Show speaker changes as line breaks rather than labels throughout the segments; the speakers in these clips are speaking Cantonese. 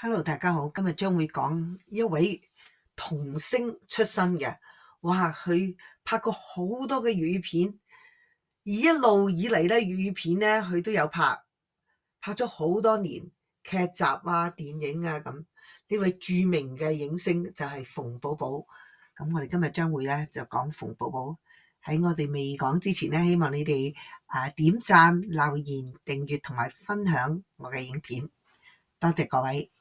Hello，大家好，今日將會講一位童星出身嘅，哇！佢拍過好多嘅粵語片，而一路以嚟咧粵語片咧佢都有拍咗好多年劇集啊、電影啊咁。呢位著名嘅影星就係馮寶寶。咁我哋今日將會咧就講馮寶寶。喺我哋未講之前咧，希望你哋點讚、留言、訂閱同埋分享我嘅影片，多謝各位。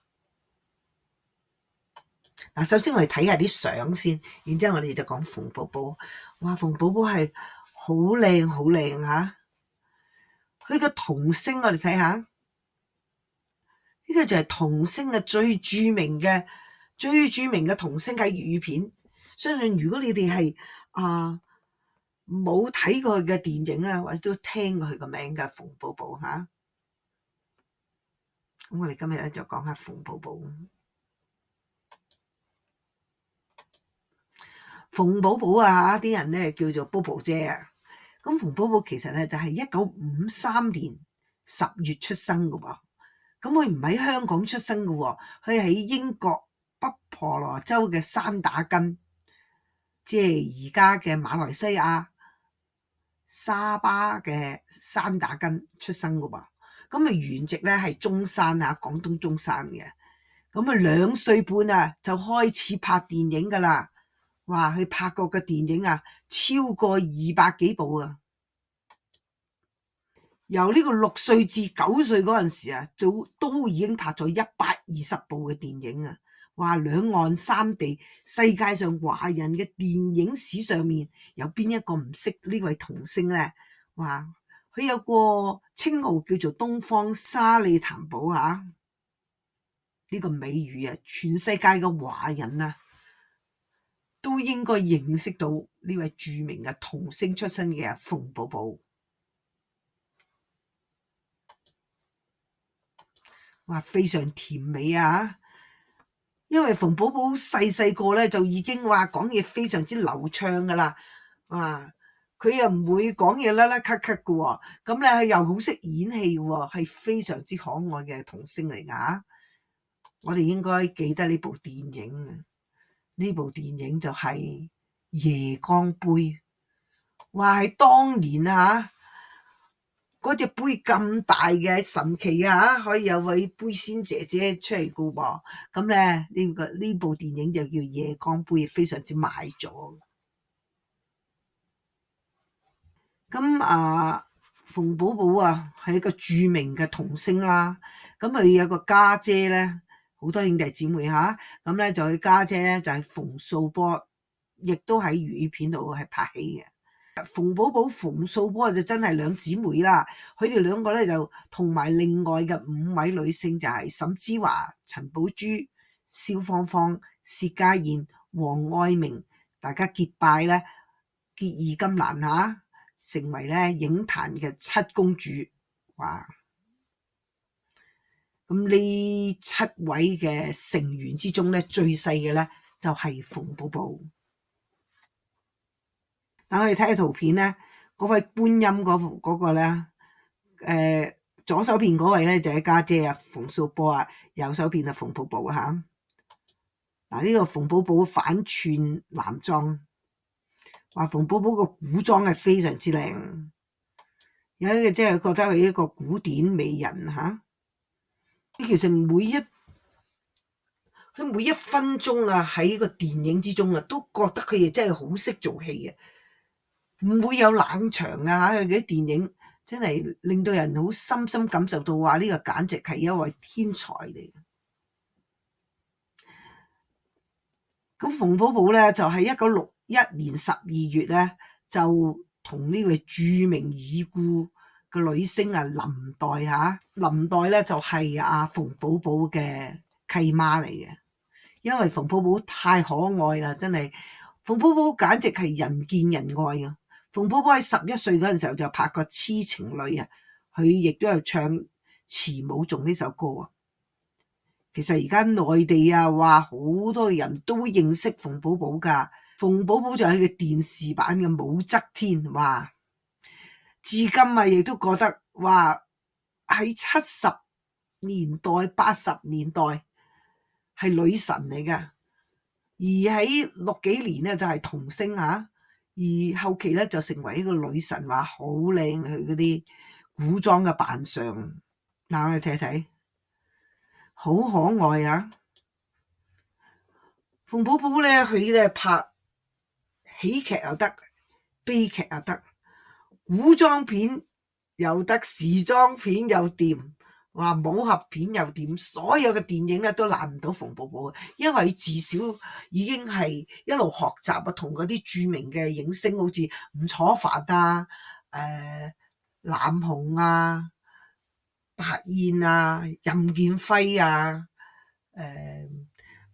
嗱，首先我哋睇下啲相先，然之後我哋就講馮寶寶。哇，馮寶寶係好靚好靚嚇，佢個童星我哋睇下，呢個就係童星嘅最著名嘅童星喺粵語片。相信如果你哋係冇睇過佢嘅電影啊，或者都聽過佢個名嘅馮寶寶嚇。咁我哋今日咧就講下馮寶寶。馮寶寶啊，啲人咧叫做寶寶姐啊。咁馮寶寶其實咧就係1953年10月出生嘅喎。咁佢唔喺香港出生嘅喎，佢喺英國北婆羅洲嘅山打根，即係而家嘅馬來西亞沙巴嘅山打根出生嘅喎。咁原籍咧係中山啊，廣東中山嘅。咁2歲半啊就開始拍電影噶啦。哇！佢拍過嘅電影啊，超過200幾部啊！由呢個6歲至9歲嗰陣時啊，都已經拍咗120部嘅電影啊！哇！兩岸三地，世界上華人嘅電影史上面，有邊一個唔識呢位童星呢？哇！佢有個稱號叫做東方沙利譚寶啊！呢個美譽啊，全世界嘅華人啊，都應該認識到呢位著名嘅童星出身嘅馮寶寶。哇，非常甜美啊！因為馮寶寶細個咧就已經話講嘢非常之流暢噶啦。哇，佢又唔會講嘢甩甩咳咳嘅喎，咁咧佢又好識演戲喎，係非常之可愛嘅童星嚟噶。我哋應該記得呢部電影啊！呢部電影就係《夜光杯》。話係當年啊，嗰隻杯咁大嘅神奇啊，可以有位杯仙姐姐出嚟噶噃。咁咧呢部電影就叫《夜光杯》，非常之賣咗。咁馮寶寶啊係一個著名嘅童星啦。咁佢有個家姐咧，好多兄弟姊妹吓。咁咧就佢家姐咧就係馮素波，亦都喺粵語片度係拍戲嘅。馮寶寶、馮素波就真係兩姊妹啦。佢哋兩個咧就同埋另外嘅5位女星就係沈芝華、陳寶珠、蕭芳芳、薛家燕、王愛明，大家結拜咧結義金蘭吓，成為咧影壇嘅7公主。哇！咁呢7位嘅成員之中咧，最細嘅咧就係馮寶寶。嗱，我哋睇下圖片咧，嗰位觀音嗰個咧，左手邊嗰位咧就係家姐啊，馮素波啊，右手邊啊馮寶寶吓。嗱，呢個馮寶寶反串男裝，話馮寶寶個古裝係非常之靚，有啲即係覺得係一個古典美人吓。其實佢每一分鐘啊喺個電影之中啊，都覺得佢哋真係好識做戲嘅。唔會有冷場啊！佢啲電影真係令到人好深深感受到話呢個簡直係一位天才嚟。咁馮寶寶咧就係1961年12月咧就同呢位著名已故嘅女星啊林黛吓，林黛咧就係阿馮寶寶嘅契媽嚟嘅。因為馮寶寶太可愛啦，真係馮寶寶簡直係人見人愛啊！馮寶寶喺11歲嗰陣時候就拍過《痴情女》啊，佢亦都有唱《慈母頌》呢首歌啊。其實而家內地啊，話好多人都認識馮寶寶噶。馮寶寶就係佢電視版嘅武則天，哇！至今啊，亦都覺得哇喺70年代、80年代係女神嚟嘅，而喺六幾年咧就係童星嚇，而後期咧就成為一個女神，話好靚佢嗰啲古裝嘅扮相。嗱，我哋睇睇，好可愛啊！馮寶寶咧，佢咧拍喜劇又得，悲劇又得，古裝片又得，時裝片又掂，話武俠片又掂，所有嘅電影咧都難唔到馮寶寶，因為至少已經係一路學習啊，同嗰啲著名嘅影星，好似吳楚帆啊、南紅啊、白燕啊、任劍輝啊、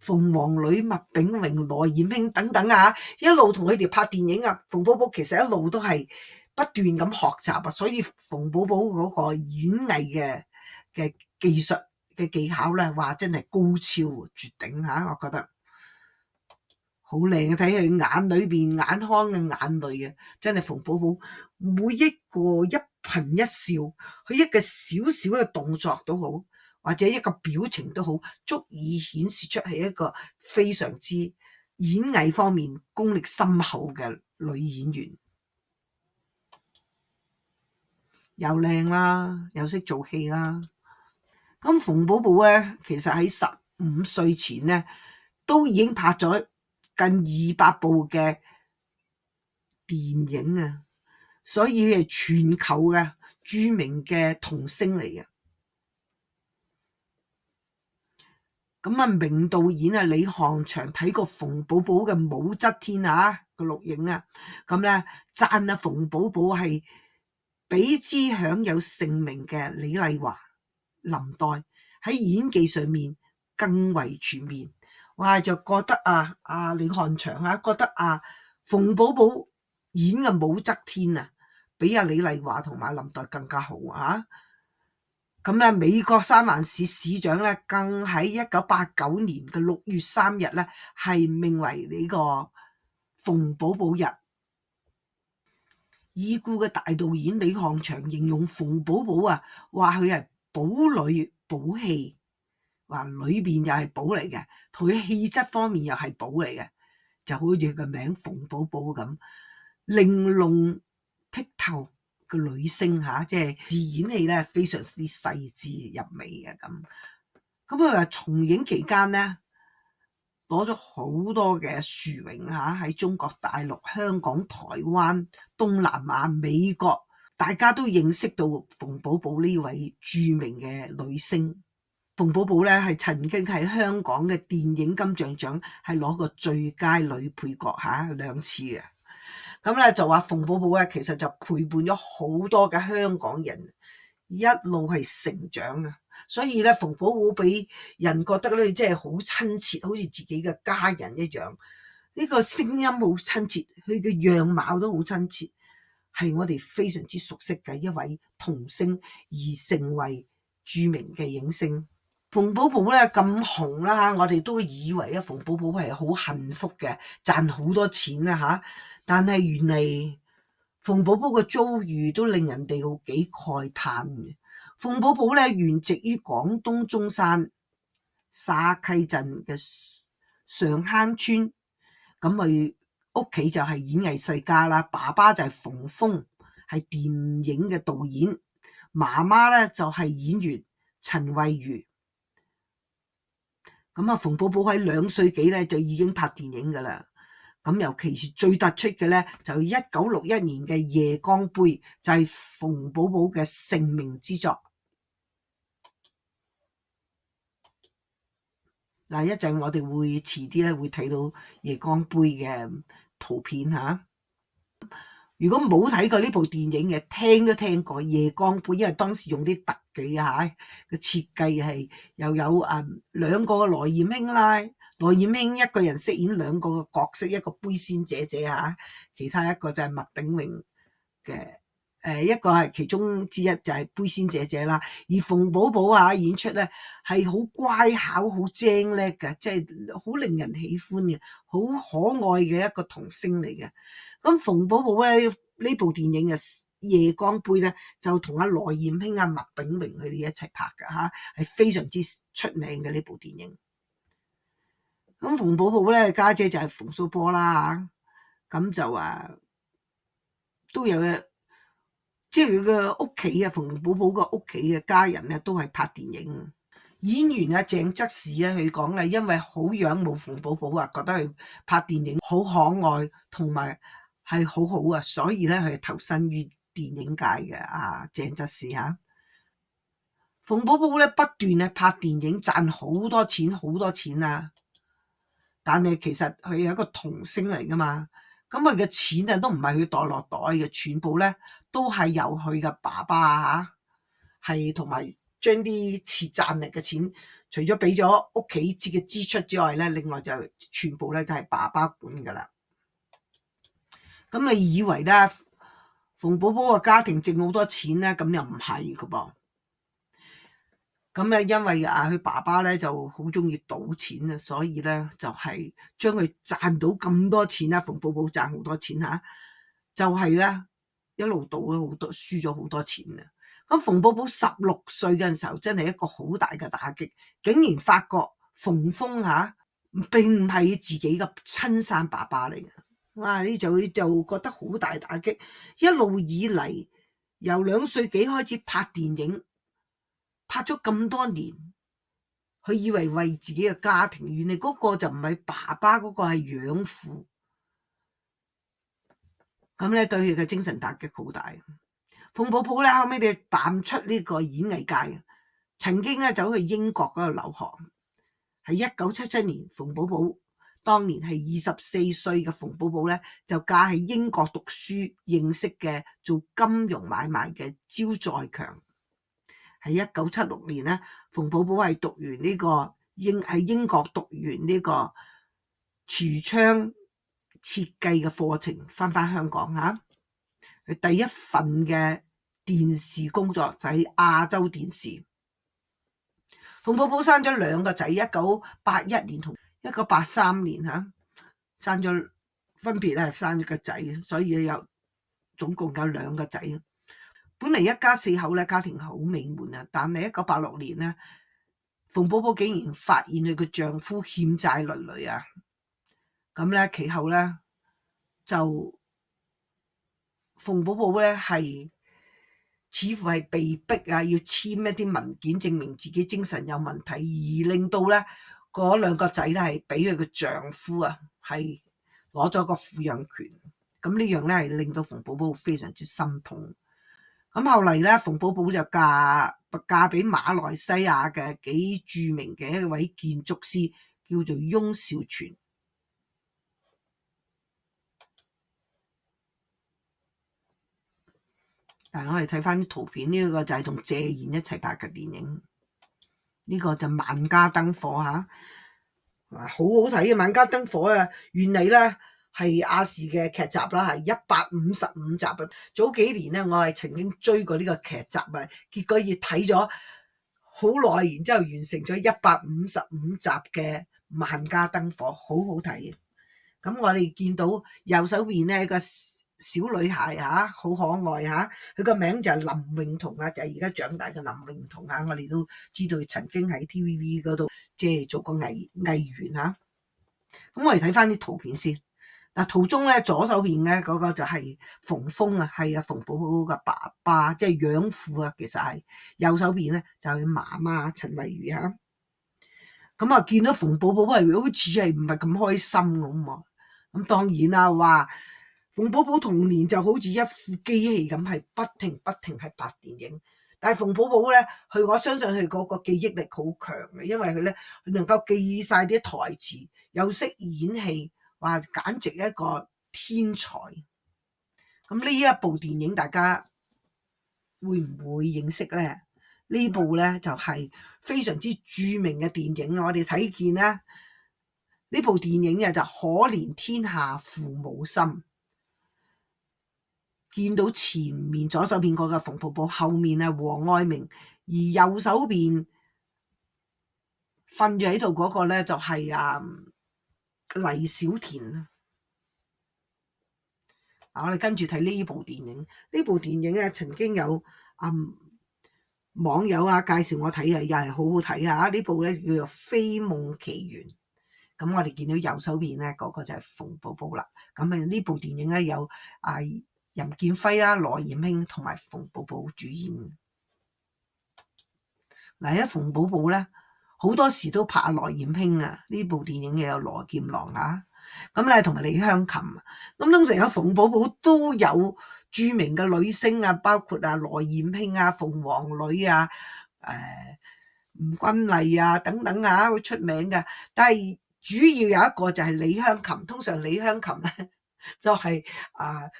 鳳凰女麥炳榮、羅艷卿等等啊，一路同佢哋拍電影啊。馮寶寶其實一路都係不斷咁學習啊，所以馮寶寶嗰個演藝嘅技術嘅技巧咧，話真係高超絕頂吓，我覺得好靚啊！睇佢眼裏邊眼眶嘅眼淚啊，真係馮寶寶每一個一顰一笑，佢一個小小嘅動作都好，或者一個表情都好，足以顯示出係一個非常之演藝方面功力深厚嘅女演員，又靚啦，又識做戲啦。咁馮寶寶咧，其實喺15歲前咧，都已經拍咗近200部嘅電影啊，所以佢係全球嘅著名嘅童星嚟嘅。咁啊，名導演啊李翰祥睇過馮寶寶嘅武則天啊個錄影啊，咁咧讚啊馮寶寶係比之享有盛名嘅李麗華、林黛喺演技上面更為全面。哇，就覺得李翰祥覺得馮寶寶演嘅武則天啊，比李麗華同埋林黛更加好啊！咁咧，美國三藩市市長咧，更喺1989年嘅6月3日咧，係命為呢個馮寶寶日。已故嘅大導演李翰祥形容馮寶寶話佢係寶裏寶氣，話裏邊又係寶嚟嘅，同佢氣質方面又係寶嚟嘅，就好似個名馮寶寶咁，玲瓏剔透嘅女星即係演戲咧非常之細緻入微嘅咁。咁佢話從影期間咧攞咗好多嘅殊榮喺中國大陸、香港、台灣、東南亞、美國，大家都認識到馮寶寶呢位著名嘅女星。馮寶寶咧係曾經喺香港嘅電影金像獎係攞過最佳女配角2次嘅。咁咧就話馮寶寶咧其實就陪伴咗好多嘅香港人一路係成長啊，所以咧馮寶寶俾人覺得咧即係好親切，好似自己嘅家人一樣。呢個聲音好親切，佢嘅樣貌都好親切，係我哋非常之熟悉嘅一位童星，而成為著名嘅影星。馮寶寶咧咁紅啦我哋都以為馮寶寶係好幸福嘅，賺好多錢啦但係原嚟馮寶寶嘅遭遇都令人哋好幾慨嘆嘅。馮寶寶咧原籍於廣東中山沙溪鎮嘅上坑村，咁佢屋企就係演藝世家啦，爸爸就係馮峰，係電影嘅導演，媽媽咧就係演員陳慧茹。咁馮寶寶喺2歲幾咧就已經拍電影噶啦。咁尤其是最突出嘅咧，就1961年嘅《夜光杯》就係馮寶寶嘅成名之作。嗱，一陣我哋會遲啲咧會睇到《夜光杯》嘅圖片吓。如果冇睇過呢部電影嘅，聽都聽過《夜光杯》，因為當時用啲特技個設計係又有兩個羅艷卿啦，羅艷卿一個人飾演2個嘅角色，一個杯仙姐姐其他一個就係麥炳榮嘅一個係其中之一就係杯仙姐姐啦。而馮寶寶演出咧係好乖巧、好精叻嘅，即係好令人喜歡嘅，好可愛嘅一個童星嚟嘅。咁馮寶寶咧呢部電影嘅《夜光杯》咧就同羅艷卿麥炳榮佢哋一齊拍嘅係非常之出名嘅呢部電影。咁馮寶寶咧家姐就係馮素波啦，咁就都有嘅，即係佢嘅屋企啊，馮寶寶個屋企嘅家人咧都係拍電影。演員鄭則仕佢講咧，因為好仰慕馮寶寶覺得佢拍電影好可愛，同埋係好好啊，所以咧佢投身於電影界嘅鄭則仕嚇。馮寶寶咧不斷拍電影賺好多錢啊！但係其實佢係一個童星嚟噶嘛，咁佢嘅錢都唔係佢袋落袋嘅，全部咧都係由佢嘅爸爸係同埋將啲賺嚟嘅錢，除咗俾咗屋企嘅支出之外咧，另外就全部咧就係爸爸管噶啦。咁你以為咧馮寶寶嘅家庭掙好多錢咧？咁又唔係噶噃。咁咧，因為佢爸爸咧就好中意賭錢啊，所以咧就係將佢賺到咁多錢啦。馮寶寶賺好多錢嚇，就係咧一路賭咗好多，輸咗好多錢啊。咁馮寶寶16歲嘅時候，真係一個好大嘅打擊，竟然發覺馮峰並唔係自己嘅親生爸爸嚟嘅。哇！呢就覺得好大打擊，一路以嚟由2歲幾開始拍電影。拍咗咁多年，佢以為為自己嘅家庭，原來嗰個就唔係爸爸，嗰個係養父。咁咧對佢嘅精神打擊好大。馮寶寶咧後尾你淡出呢個演藝界，曾經咧走去英國嗰度留學。喺1977年，馮寶寶當年係24歲嘅馮寶寶咧，就嫁喺英國讀書認識嘅做金融買賣嘅招載強。喺1976年咧，馮寶寶係讀完呢個喺英國讀完呢個櫥窗設計嘅課程，翻香港嚇。佢第一份嘅電視工作就喺亞洲電視。馮寶寶生咗2個仔，1981年同1983年嚇，生咗分別係生咗個仔，所以總共有2個仔。本嚟一家4口咧，家庭好美滿啊！但係1986年咧，馮寶寶竟然發現佢嘅丈夫欠債累累啊！咁咧其後咧就馮寶寶咧係似乎係被逼要簽一啲文件證明自己精神有問題，而令到咧嗰2個仔咧係俾佢嘅丈夫係攞咗個撫養權。咁呢樣咧係令到馮寶寶非常之心痛。咁後嚟咧，馮寶寶就嫁俾馬來西亞嘅幾著名嘅一位建築師，叫做翁兆全。但係我哋睇翻啲圖片，呢個就係同謝賢一齊拍嘅電影。呢個就《萬家燈火》嚇，好好睇嘅《萬家燈火》啊！原嚟咧係亞視嘅劇集啦，係155集啊！早幾年咧，我係曾經追過呢個劇集啊，結果要睇咗好耐，然之後完成咗155集嘅《萬家燈火》，好好睇。咁我哋見到右手邊咧個小女孩好可愛佢個名就係林泳彤啊，就係而家長大嘅林泳彤我哋都知道佢曾經喺 TVB 嗰度即係做過藝員咁我哋睇翻啲圖片先。嗱，圖中咧左手邊咧嗰個就係馮峰係馮寶寶嘅爸爸，即係養父其實係右手邊咧就係媽媽陳慧茹咁見到馮寶寶係好似係唔係咁開心咁啊。咁當然啦，話馮寶寶童年就好似一副機器咁，係不停係拍電影。但係馮寶寶咧，我相信佢嗰個記憶力好強嘅，因為佢咧能夠記晒啲台詞，又識演戲。哇！簡直一個天才。咁呢一部電影大家會唔會認識呢？呢部咧就係非常之著名嘅電影。我哋睇見咧呢部電影就可憐天下父母心。見到前面左手邊嗰個馮寶寶，後面係黃愛明，而右手邊瞓住喺度嗰個咧就係黎小田。我哋跟住睇呢部電影。呢部電影咧曾經有網友介紹我睇又係好好睇呢部咧叫做《飛夢奇緣》。咁我哋見到右手邊咧嗰個就係馮寶寶啦。咁呢部電影咧有任劍輝啦、羅艷卿同埋馮寶寶主演。嗱，馮寶寶咧好多時都拍羅艷卿啊，呢部電影又有羅劍郎啊，咁咧同埋李香琴。咁通常有馮寶寶都有著名嘅女星啊，包括羅艷卿啊、鳳凰女啊、吳君麗啊等等啊，好出名嘅。但係主要有一個就係李香琴，通常李香琴咧就係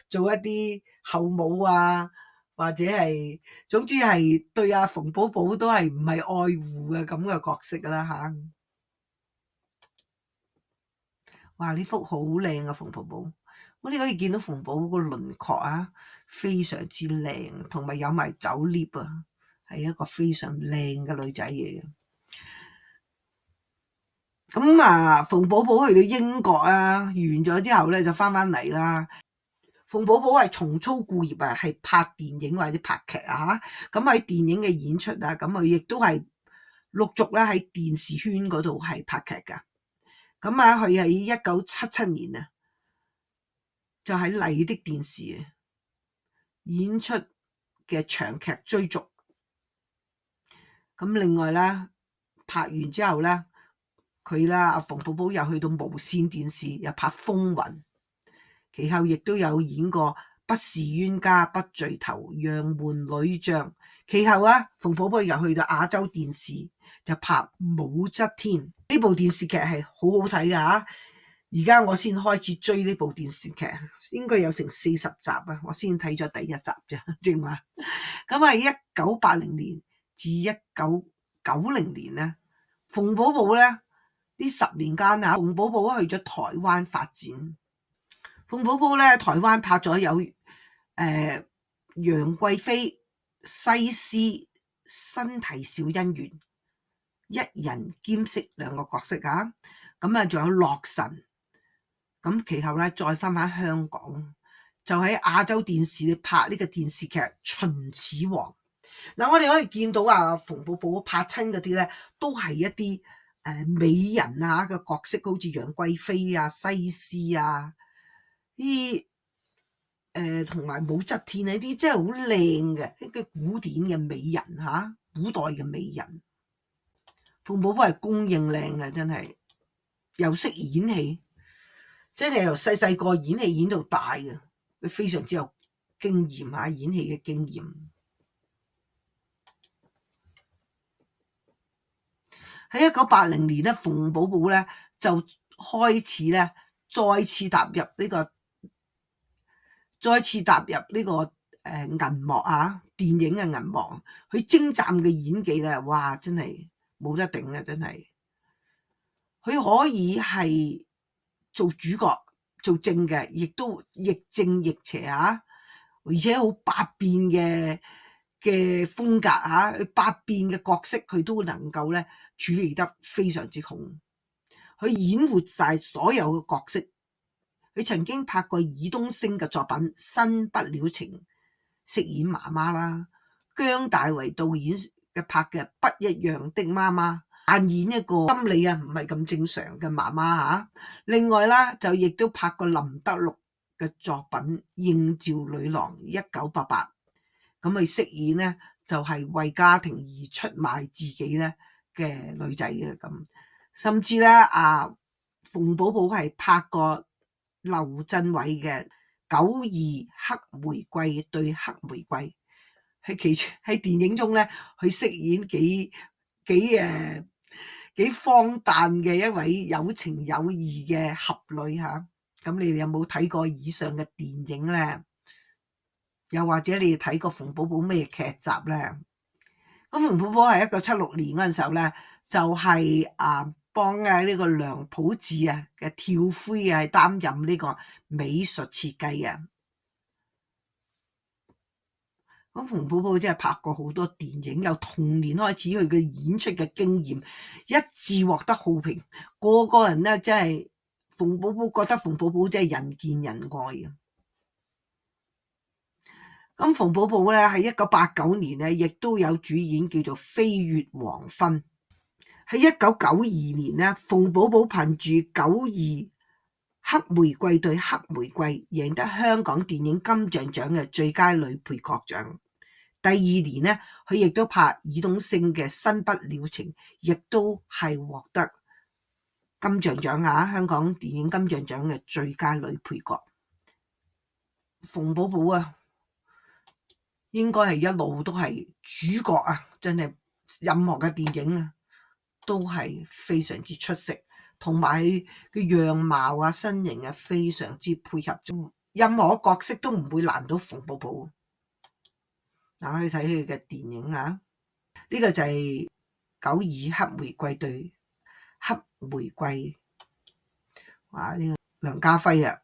做一啲後母啊，或者係總之係對馮寶寶都係唔係愛護嘅咁嘅角色啦吓。哇！呢幅好靚啊，馮寶寶，我哋可以見到馮寶寶個輪廓啊，非常之靚，同埋有埋酒鐮啊，係一個非常靚嘅女仔嚟嘅。咁馮寶寶去到英國啊，完咗之後咧就翻嚟啦。馮寶寶係重操故業啊，係拍電影或者拍劇啊。咁喺電影嘅演出啊，咁佢亦都係陸續咧喺電視圈嗰度係拍劇噶。咁佢喺1977年啊，就喺麗的電視演出嘅長劇追逐。咁另外咧拍完之後咧，佢啦馮寶寶又去到無線電視又拍《風雲》，其後亦都有演過《不是冤家不聚頭》、《楊門女將》。其後馮寶寶又去到亞洲電視就拍《武則天》。呢部電視劇係好好睇噶。而家我先開始追呢部電視劇，應該有成40集啊，我先睇咗第1集啫，正話。咁喺1980年至1990年咧，馮寶寶咧呢10年間馮寶寶去咗台灣發展。馮寶寶咧台灣拍咗有楊貴妃、西施、新啼笑姻緣，一人兼飾2個角色啊。咁仲有洛神。咁其後咧再翻香港，就喺亞洲電視拍呢個電視劇《秦始皇》。嗱，我哋可以見到馮寶寶拍親嗰啲咧，都係一啲美人嘅角色，好似楊貴妃啊、西施啊，啲同埋武則天呢啲，真係好靚嘅一個古典嘅美人吓，古代嘅美人。馮寶寶係公認靚嘅，真係又識演戲。即係由細個演戲演到大嘅，佢非常之有經驗演戲嘅經驗。喺1980年咧，馮寶寶咧就開始咧再次踏入呢個銀幕電影嘅銀幕。佢精湛嘅演技咧，哇！真係冇得頂啊！真係，佢可以係做主角做正嘅，亦都亦正亦邪而且好百變嘅風格佢百變嘅角色佢都能夠咧處理得非常之好，佢演活晒所有嘅角色。佢曾經拍過爾冬陞嘅作品《新不了情》，飾演媽媽啦。姜大衛導演嘅拍嘅《不一樣的媽媽》，扮演一個心理唔係咁正常嘅媽媽。另外啦，就亦都拍過林德祿嘅作品《應召女郎》1988，咁佢飾演呢就係為家庭而出賣自己咧嘅女仔嘅咁。甚至咧馮寶寶係拍過劉鎮偉嘅《92黑玫瑰對黑玫瑰》，喺電影中咧佢飾演幾荒誕嘅一位有情有義嘅俠女吓。咁你哋有冇睇過以上嘅電影咧？又或者你哋睇過馮寶寶咩劇集咧？咁馮寶寶係1976年嗰陣時候咧，就係幫呢個梁普智嘅跳灰係擔任呢個美術設計嘅。咁馮寶寶真係拍過好多電影，由童年開始佢嘅演出嘅經驗一致獲得好評，個人咧真係馮寶寶覺得馮寶寶真係人見人愛嘅。咁馮寶寶咧喺1989年咧，亦都有主演叫做《飛越黃昏》。喺1992年咧，馮寶寶憑住《92黑玫瑰對黑玫瑰》贏得香港電影金像獎嘅最佳女配角獎。第二年咧，佢亦都拍爾冬陞嘅《新不了情》，亦都係獲得金像獎啊！香港電影金像獎嘅最佳女配角。馮寶寶啊，應該係一路都係主角啊！真係任何嘅電影啊，都係非常之出色，同埋佢嘅樣貌啊、身形啊，非常之配合，任何角色都唔會難到馮寶寶。嗱，我哋睇佢嘅電影啊，呢個就係92黑玫瑰對黑玫瑰，哇！呢個梁家輝啊，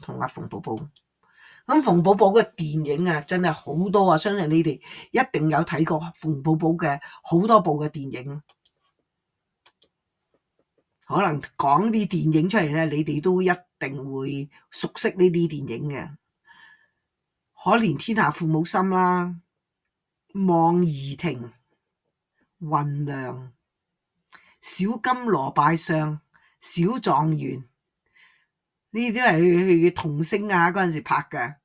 同阿馮寶寶。咁馮寶寶嘅電影啊，真係好多啊！相信你哋一定有睇過馮寶寶嘅好多部嘅電影。可能講啲電影出嚟咧，你哋都一定會熟悉呢啲電影嘅。可憐天下父母心啦，望兒亭、雲娘、小金羅拜相、小狀元，呢啲都係佢嘅童星啊，嗰陣時拍嘅。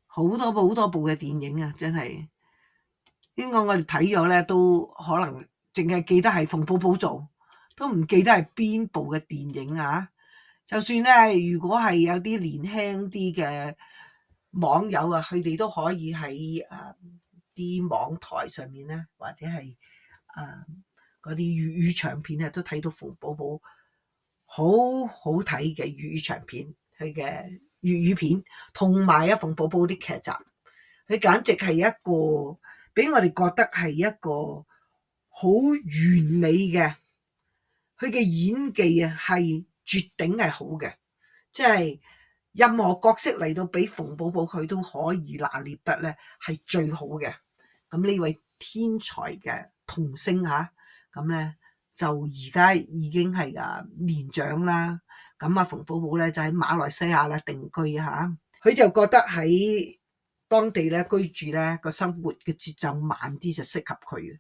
好多部嘅電影啊，真係應該我哋睇咗咧，都可能淨係記得係馮寶寶做，都唔記得係邊部嘅電影啊。就算咧，如果係有啲年輕啲嘅網友啊，佢哋都可以喺啲網台上面咧，或者係嗰啲粵語長片啊，都睇到馮寶寶好好睇嘅粵語長片，佢嘅粵語片，同埋馮寶寶啲劇集，佢簡直係一個俾我哋覺得係一個好完美嘅，佢嘅演技啊係絕頂係好嘅，即係任何角色嚟到俾馮寶寶佢都可以拿捏得咧係最好嘅。咁呢位天才嘅童星嚇，咁咧就而家已經係年長啦。咁馮寶寶咧就喺馬來西亞啦定居嚇，佢就覺得喺當地咧居住咧個生活嘅節奏慢啲就適合佢。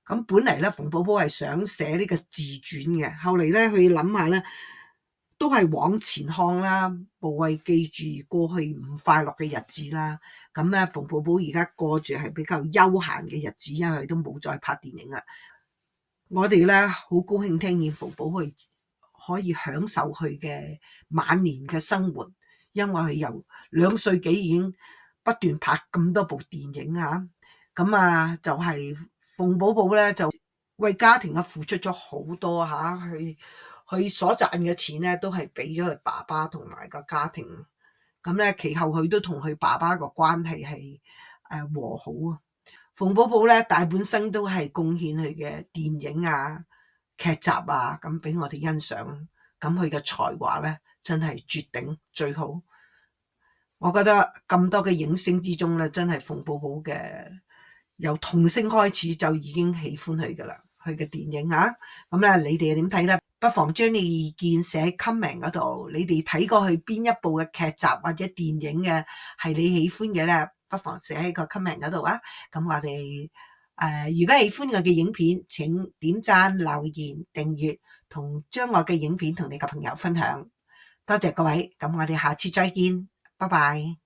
咁本嚟咧馮寶寶係想寫呢個自傳嘅，後嚟咧佢諗下咧都係往前看啦，無謂記住過去唔快樂嘅日子啦。咁咧馮寶寶而家過住係比較悠閒嘅日子，因為佢都冇再拍電影啦。我哋咧好高興聽見馮寶寶可以享受佢嘅晚年嘅生活，因為佢由2歲幾已經不斷拍咁多部電影啊。咁就係馮寶寶咧就為家庭嘅付出咗好多嚇，佢所賺嘅錢咧都係俾咗佢爸爸同埋個家庭。咁咧其後佢都同佢爸爸個關係係和好啊。馮寶寶咧大半生都係貢獻佢嘅電影啊、劇集啊，咁俾我哋欣賞。咁佢嘅才華咧真係絕頂最好。我覺得咁多嘅影星之中咧，真係馮寶寶嘅由童星開始就已經喜歡佢噶啦，佢嘅電影啊。咁咧你哋又點睇咧？不妨將你意見寫喺 comment 嗰度。你哋睇過去邊一部嘅劇集或者電影嘅係你喜歡嘅咧？不妨寫喺個 comment 嗰度啊。咁我哋如果喜歡我嘅影片，請點讚、留言、訂閱同將我嘅影片同你嘅朋友分享。多謝各位，咁我哋下次再見，拜拜。